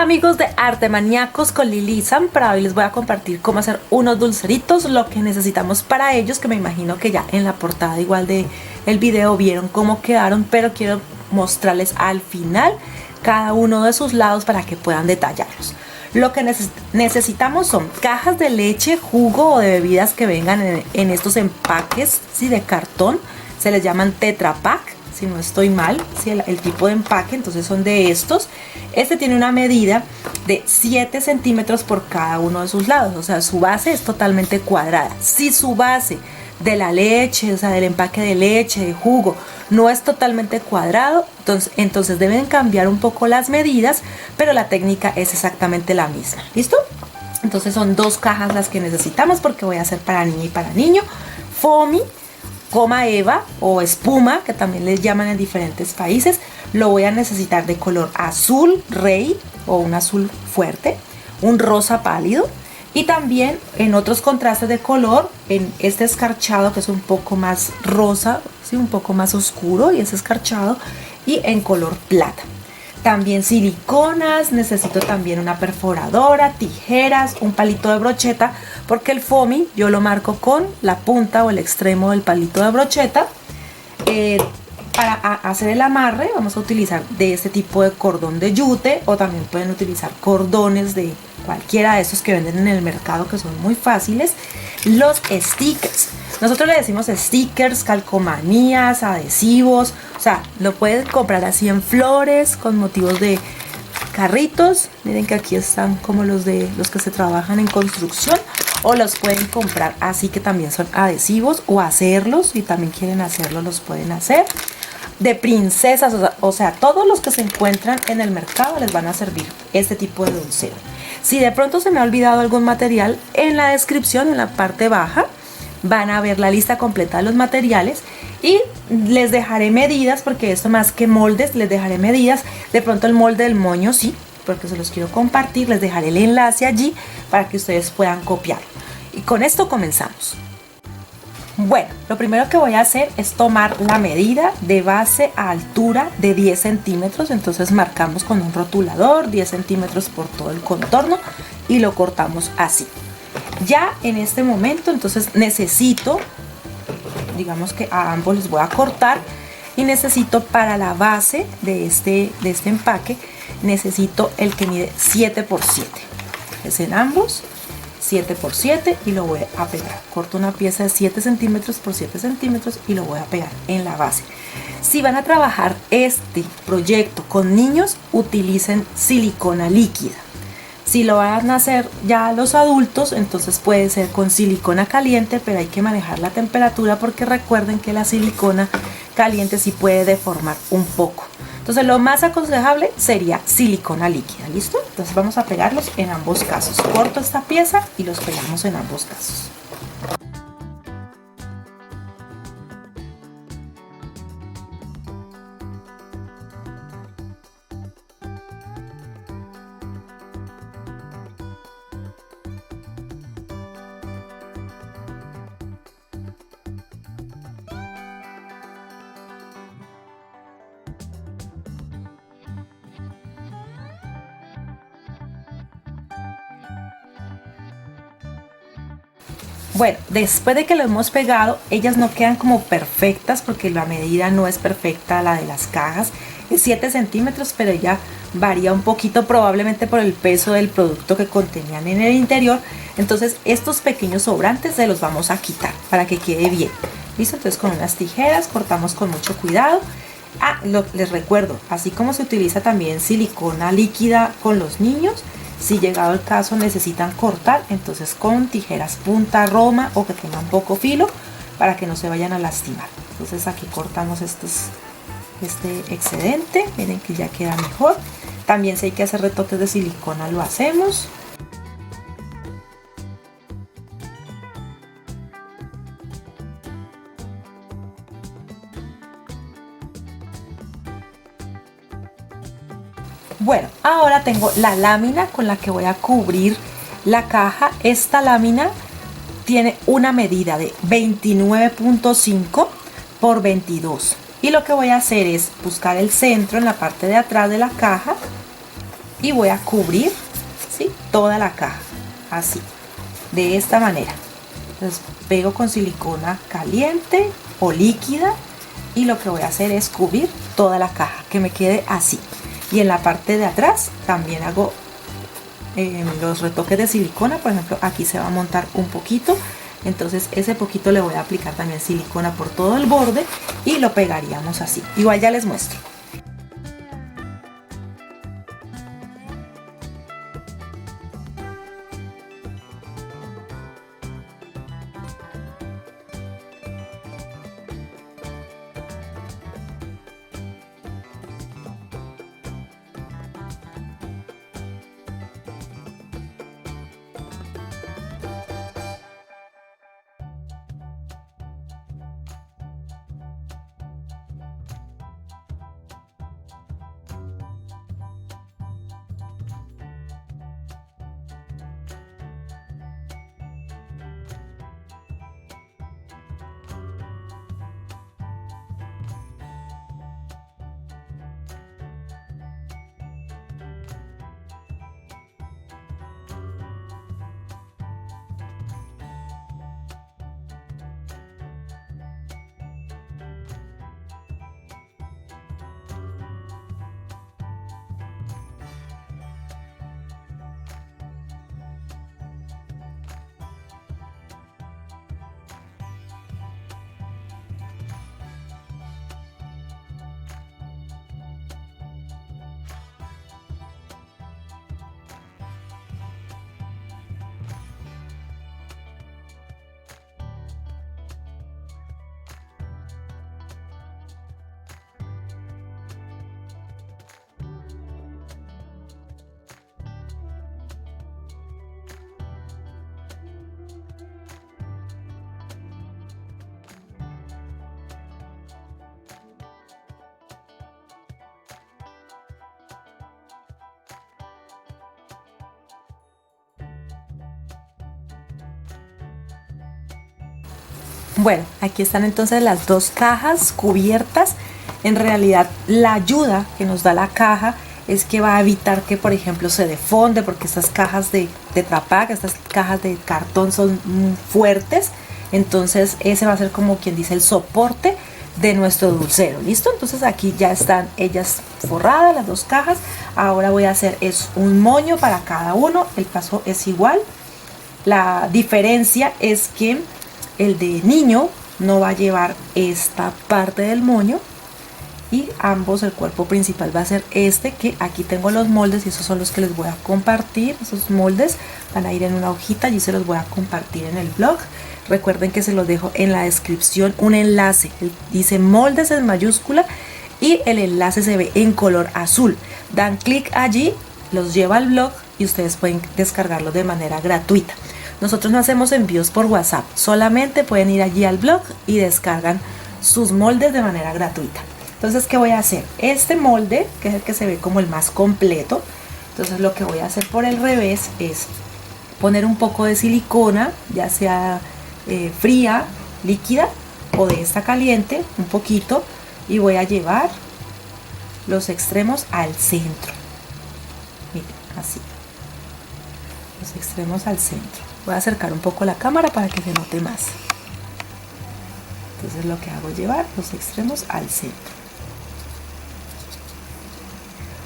Hola amigos de Arte Maníacos con Lili Sam. Para hoy les voy a compartir cómo hacer unos dulceritos, lo que necesitamos para ellos, que me imagino que ya en la portada igual de el video vieron cómo quedaron, pero quiero mostrarles al final cada uno de sus lados para que puedan detallarlos. Lo que necesitamos son cajas de leche, jugo o de bebidas que vengan en estos empaques, ¿sí? De cartón, se les llaman Tetra Pak, si no estoy mal, ¿sí? el tipo de empaque, entonces son de estos. Este tiene una medida de 7 centímetros por cada uno de sus lados, o sea, su base es totalmente cuadrada. Si su base de la leche, o sea, del empaque de leche, de jugo, no es totalmente cuadrado, entonces deben cambiar un poco las medidas, pero la técnica es exactamente la misma. ¿Listo? Entonces son dos cajas las que necesitamos porque voy a hacer para niña y para niño. Foamy, goma eva o espuma, que también les llaman en diferentes países. Lo voy a necesitar de color azul rey o un azul fuerte, un rosa pálido, y también en otros contrastes de color, en este escarchado que es un poco más rosa, ¿sí? Un poco más oscuro y es escarchado, y en color plata. También siliconas, necesito también una perforadora, tijeras, un palito de brocheta, porque el foamy yo lo marco con la punta o el extremo del palito de brocheta. Para hacer el amarre vamos a utilizar de este tipo de cordón de yute, o también pueden utilizar cordones de cualquiera de esos que venden en el mercado, que son muy fáciles. Los stickers, nosotros le decimos stickers, calcomanías, adhesivos, o sea, lo pueden comprar así en flores con motivos de carritos. Miren que aquí están como los que se trabajan en construcción, o los pueden comprar así, que también son adhesivos, o hacerlos, si también quieren hacerlo los pueden hacer. De princesas, o sea, todos los que se encuentran en el mercado les van a servir este tipo de dulcero. Si de pronto se me ha olvidado algún material, en la descripción, en la parte baja, van a ver la lista completa de los materiales, y les dejaré medidas, porque esto más que moldes, les dejaré medidas. De pronto el molde del moño sí, porque se los quiero compartir, les dejaré el enlace allí para que ustedes puedan copiarlo. Y con esto comenzamos. Bueno, lo primero que voy a hacer es tomar la medida de base a altura de 10 centímetros. Entonces marcamos con un rotulador 10 centímetros por todo el contorno y lo cortamos así. Ya en este momento entonces necesito, digamos que a ambos les voy a cortar, y necesito para la base de este empaque, necesito el que mide 7 por 7. Es en ambos 7 por 7 y lo voy a pegar. Corto una pieza de 7 centímetros por 7 centímetros y lo voy a pegar en la base. Si van a trabajar este proyecto con niños, utilicen silicona líquida. Si lo van a hacer ya los adultos, entonces puede ser con silicona caliente, pero hay que manejar la temperatura, porque recuerden que la silicona caliente sí puede deformar un poco. Entonces lo más aconsejable sería silicona líquida. ¿Listo? Entonces vamos a pegarlos en ambos casos. Corto esta pieza y los pegamos en ambos casos. Bueno, después de que lo hemos pegado, ellas no quedan como perfectas porque la medida no es perfecta, la de las cajas es 7 centímetros, pero ya varía un poquito, probablemente por el peso del producto que contenían en el interior. Entonces estos pequeños sobrantes se los vamos a quitar para que quede bien. ¿Listo? Entonces con unas tijeras cortamos con mucho cuidado. Les recuerdo, así como se utiliza también silicona líquida con los niños, si llegado el caso necesitan cortar, entonces con tijeras punta roma o que tengan poco filo, para que no se vayan a lastimar. Entonces aquí cortamos este excedente. Miren que ya queda mejor. También si hay que hacer retoques de silicona lo hacemos. Bueno, ahora tengo la lámina con la que voy a cubrir la caja. Esta lámina tiene una medida de 29.5 por 22. Y lo que voy a hacer es buscar el centro en la parte de atrás de la caja y voy a cubrir, ¿sí?, toda la caja, así, de esta manera. Entonces pego con silicona caliente o líquida y lo que voy a hacer es cubrir toda la caja, que me quede así. Y en la parte de atrás también hago los retoques de silicona. Por ejemplo, aquí se va a montar un poquito, entonces ese poquito le voy a aplicar también silicona por todo el borde y lo pegaríamos así. Igual ya les muestro. Bueno, aquí están entonces las dos cajas cubiertas. En realidad la ayuda que nos da la caja es que va a evitar que, por ejemplo, se defonde, porque estas cajas de Tetra Pak, estas cajas de cartón son muy fuertes. Entonces ese va a ser, como quien dice, el soporte de nuestro dulcero. ¿Listo? Entonces aquí ya están ellas forradas, las dos cajas. Ahora voy a hacer es un moño para cada uno. El paso es igual. La diferencia es que el de niño no va a llevar esta parte del moño y ambos, el cuerpo principal va a ser este, que aquí tengo los moldes y esos son los que les voy a compartir. Esos moldes van a ir en una hojita y se los voy a compartir en el blog. Recuerden que se los dejo en la descripción un enlace, dice moldes en mayúscula y el enlace se ve en color azul. Dan clic allí, los lleva al blog y ustedes pueden descargarlo de manera gratuita. Nosotros no hacemos envíos por WhatsApp, solamente pueden ir allí al blog y descargan sus moldes de manera gratuita. Entonces, ¿qué voy a hacer? Este molde, que es el que se ve como el más completo, entonces lo que voy a hacer por el revés es poner un poco de silicona, ya sea fría, líquida o de esta caliente, un poquito, y voy a llevar los extremos al centro. Miren, así. Los extremos al centro. Voy a acercar un poco la cámara para que se note más. Entonces lo que hago es llevar los extremos al centro.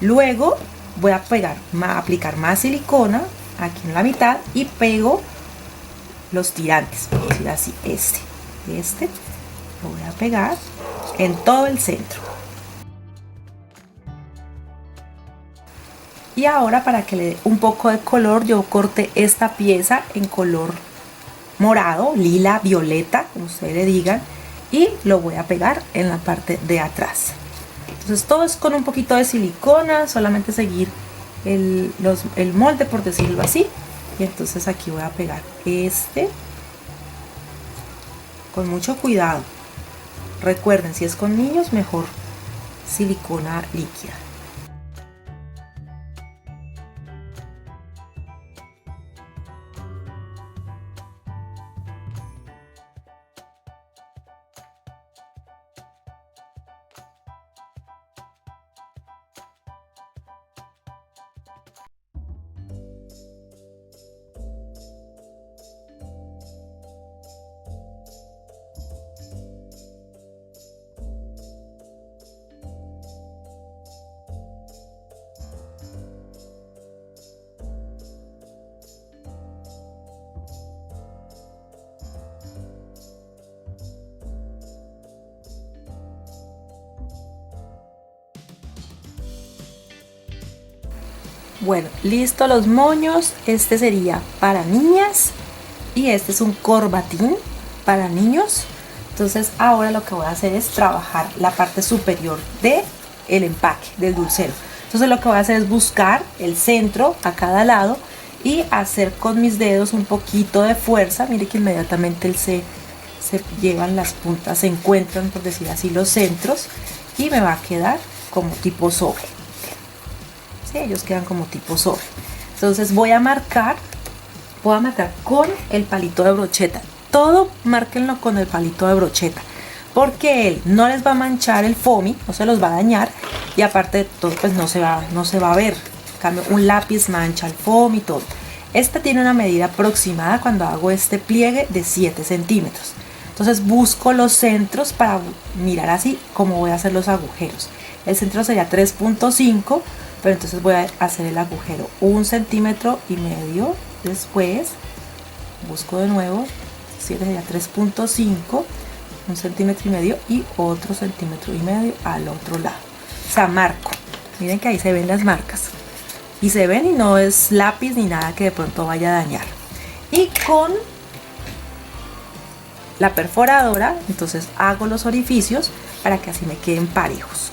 Luego voy a aplicar más silicona aquí en la mitad y pego los tirantes, por decir así, este lo voy a pegar en todo el centro. Y ahora, para que le dé un poco de color, yo corté esta pieza en color morado, lila, violeta, como ustedes le digan, y lo voy a pegar en la parte de atrás. Entonces todo es con un poquito de silicona, solamente seguir el molde, por decirlo así. Y entonces aquí voy a pegar con mucho cuidado. Recuerden, si es con niños, mejor silicona líquida. Bueno, listo los moños. Este sería para niñas y este es un corbatín para niños. Entonces ahora lo que voy a hacer es trabajar la parte superior de el empaque del dulcero. Entonces lo que voy a hacer es buscar el centro a cada lado y hacer con mis dedos un poquito de fuerza. Mire que inmediatamente se llevan las puntas, se encuentran, por decir así, los centros, y me va a quedar como tipo sobre. ¿Sí? Ellos quedan como tipo sobre. Entonces voy a marcar con el palito de brocheta. Todo márquenlo con el palito de brocheta, porque él no les va a manchar el foamy, no se los va a dañar, y aparte de todo pues no se va a ver. En cambio un lápiz mancha el foamy y todo. Esta tiene una medida aproximada cuando hago este pliegue de 7 centímetros. Entonces busco los centros para mirar así cómo voy a hacer los agujeros. El centro sería 3.5, pero entonces voy a hacer el agujero 1,5 centímetros. Después busco de nuevo, 7 sería 3.5, 1,5 centímetros y otro 1,5 centímetros al otro lado. O sea, marco. Miren que ahí se ven las marcas. Y se ven y no es lápiz ni nada que de pronto vaya a dañar. Y con la perforadora, entonces hago los orificios para que así me queden parejos.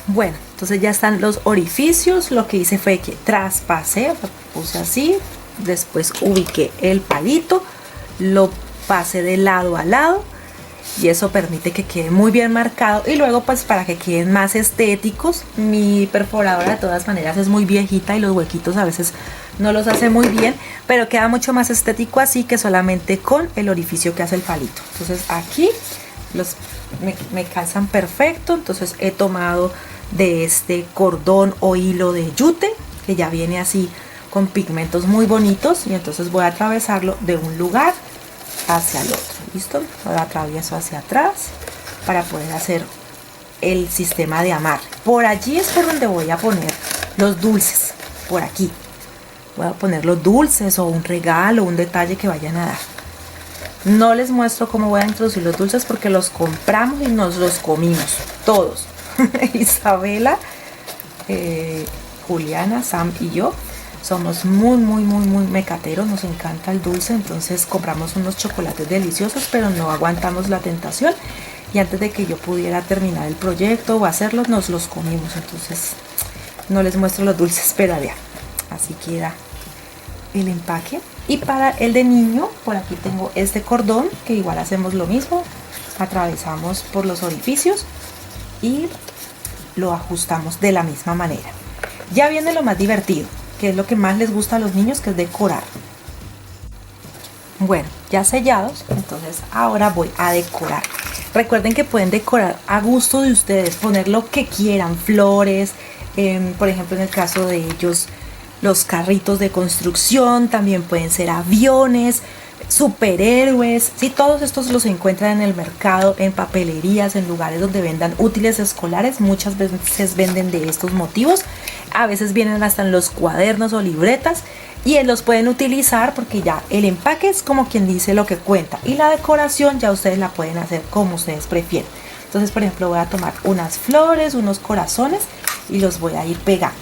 Bueno, entonces ya están los orificios. Lo que hice fue que traspasé, o sea, puse así, después ubiqué el palito, lo pasé de lado a lado y eso permite que quede muy bien marcado. Y luego pues para que queden más estéticos, mi perforadora de todas maneras es muy viejita y los huequitos a veces no los hace muy bien, pero queda mucho más estético así que solamente con el orificio que hace el palito. Entonces aquí me calzan perfecto. Entonces he tomado de este cordón o hilo de yute que ya viene así con pigmentos muy bonitos, y entonces voy a atravesarlo de un lugar hacia el otro. ¿Listo? Ahora atravieso hacia atrás para poder hacer el sistema de amarre. Por allí es por donde voy a poner los dulces. Por aquí voy a poner los dulces o un regalo, un detalle que vayan a dar. No les muestro cómo voy a introducir los dulces porque los compramos y nos los comimos todos. Isabela, Juliana, Sam y yo somos muy mecateros, nos encanta el dulce, entonces compramos unos chocolates deliciosos, pero no aguantamos la tentación, y antes de que yo pudiera terminar el proyecto o hacerlos, nos los comimos. Entonces no les muestro los dulces, pero vean, así queda el empaque. Y para el de niño, por aquí tengo este cordón que igual hacemos lo mismo, atravesamos por los orificios y lo ajustamos de la misma manera. Ya viene lo más divertido, que es lo que más les gusta a los niños, que es decorar. Bueno, ya sellados, entonces ahora voy a decorar. Recuerden que pueden decorar a gusto de ustedes, poner lo que quieran, flores, por ejemplo en el caso de ellos los carritos de construcción, también pueden ser aviones, superhéroes. Sí, todos estos los encuentran en el mercado, en papelerías, en lugares donde vendan útiles escolares. Muchas veces venden de estos motivos, a veces vienen hasta en los cuadernos o libretas, y los pueden utilizar porque ya el empaque es como quien dice lo que cuenta, y la decoración ya ustedes la pueden hacer como ustedes prefieren. Entonces, por ejemplo, voy a tomar unas flores, unos corazones y los voy a ir pegando.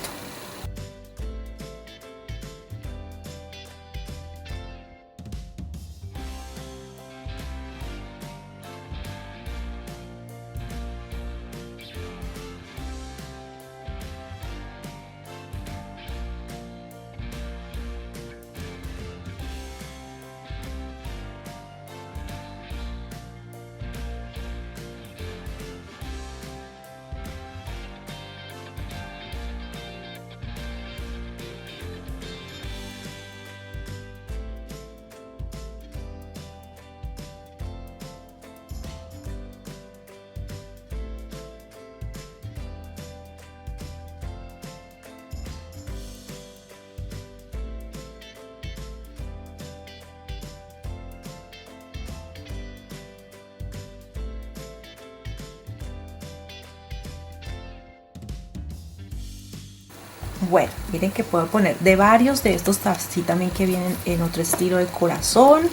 Bueno, miren que puedo poner de varios de estos así también que vienen en otro estilo de corazón,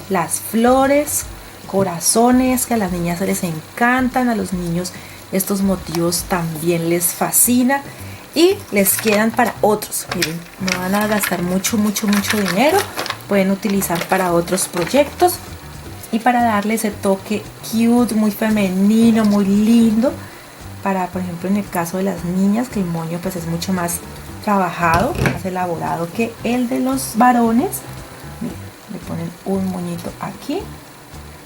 las flores, corazones que a las niñas se les encantan, a los niños estos motivos también les fascina y les quedan para otros. Miren, no van a gastar mucho dinero, pueden utilizar para otros proyectos y para darle ese toque cute, muy femenino, muy lindo. Para, por ejemplo, en el caso de las niñas, que el moño pues es mucho más trabajado, más elaborado que el de los varones. Miren, le ponen un moñito aquí.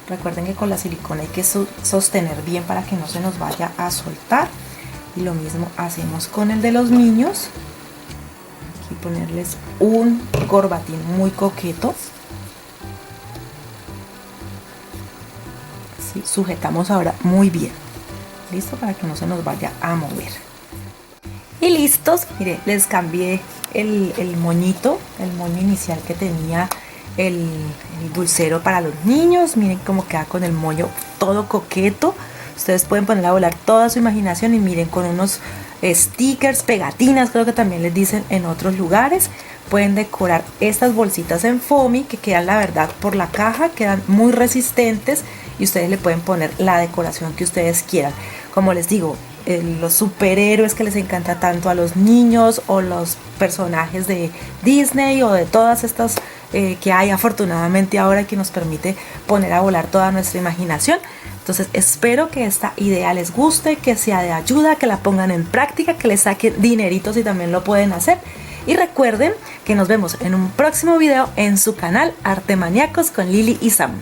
Recuerden que con la silicona hay que sostener bien para que no se nos vaya a soltar. Y lo mismo hacemos con el de los niños. Aquí ponerles un corbatín muy coqueto. Así, sujetamos ahora muy bien. Listo, para que no se nos vaya a mover. Y listos, miren, les cambié el moñito, el moño inicial que tenía el dulcero para los niños. Miren cómo queda con el moño todo coqueto. Ustedes pueden poner a volar toda su imaginación y miren, con unos stickers, pegatinas, creo que también les dicen en otros lugares. Pueden decorar estas bolsitas en foamy que quedan, la verdad, por la caja, quedan muy resistentes y ustedes le pueden poner la decoración que ustedes quieran. Como les digo, los superhéroes que les encanta tanto a los niños, o los personajes de Disney, o de todas estas que hay afortunadamente ahora, que nos permite poner a volar toda nuestra imaginación. Entonces espero que esta idea les guste, que sea de ayuda, que la pongan en práctica, que les saquen dineritos si también lo pueden hacer. Y recuerden que nos vemos en un próximo video en su canal Arte Maníacos con Lili y Sam.